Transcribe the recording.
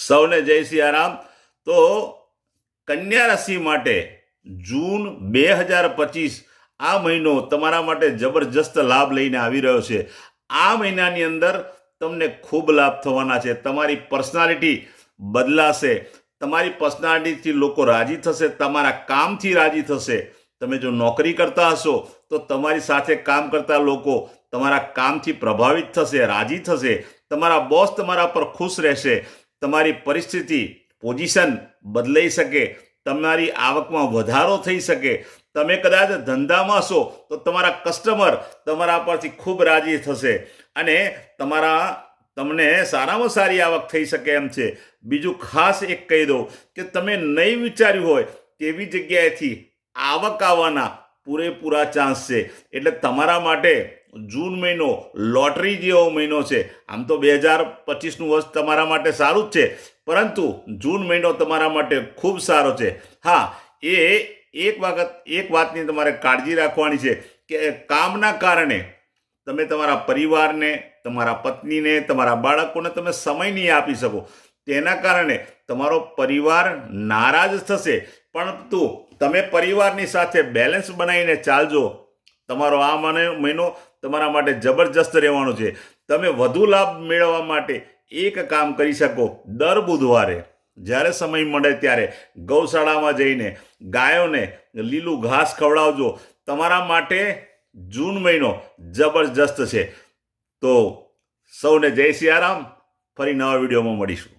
સૌને જય સિયારામ. તો કન્યા રાશિ માટે જૂન 2025 આ મહિનો તમારા માટે જબરજસ્ત લાભ લઈને આવી રહ્યો છે. આ મહિનાની અંદર તમને ખૂબ લાભ થવાના છે. તમારી પર્સનાલિટી બદલાશે. તમારી પર્સનાલિટીથી લોકો રાજી થશે, તમારા કામથી રાજી થશે. તમે જો નોકરી કરતા હશો તો તમારી સાથે કામ કરતા લોકો તમારા કામથી પ્રભાવિત થશે, રાજી થશે. તમારા બોસ તમારા પર ખુશ રહેશે. તમારી પરિસ્થિતિ, પોઝિશન બદલાઈ શકે. તમારી આવકમાં વધારો થઈ શકે. તમે કદાચ ધંધામાં હશો તો તમારા કસ્ટમર તમારા પરથી ખૂબ રાજી થશે અને તમને સારામાં સારી આવક થઈ શકે એમ છે. બીજું ખાસ એક કહી દઉં કે તમે નહીં વિચાર્યું હોય તેવી જગ્યાએથી આવક આવવાના પૂરેપૂરા ચાન્સ છે. એટલે તમારા માટે જૂન મહિનો લોટરી જેવો મહિનો છે. આમ તો 2025નું વર્ષ તમારા માટે સારું જ છે, પરંતુ જૂન મહિનો તમારા માટે ખૂબ સારો છે. હા, એક વાતની તમારે કાળજી રાખવાની છે કે કામના કારણે તમે તમારા પરિવારને, તમારા પત્નીને, તમારા બાળકોને તમે સમય નહીં આપી શકો. તેના કારણે તમારો પરિવાર નારાજ થશે, પરંતુ તમે પરિવારની સાથે બેલેન્સ બનાવીને ચાલજો. તમારો આ મહિનો તમારા માટે જબરજસ્ત રહેવાનો છે. તમે વધુ લાભ મેળવવા માટે એક કામ કરી શકો. દર બુધવારે જ્યારે સમય મળે ત્યારે ગૌશાળામાં જઈને ગાયોને લીલું ઘાસ ખવડાવજો. તમારા માટે જૂન મહિનો જબરજસ્ત છે. તો સૌને જય સિયારામ. ફરી નવા વિડીયોમાં મળીશું.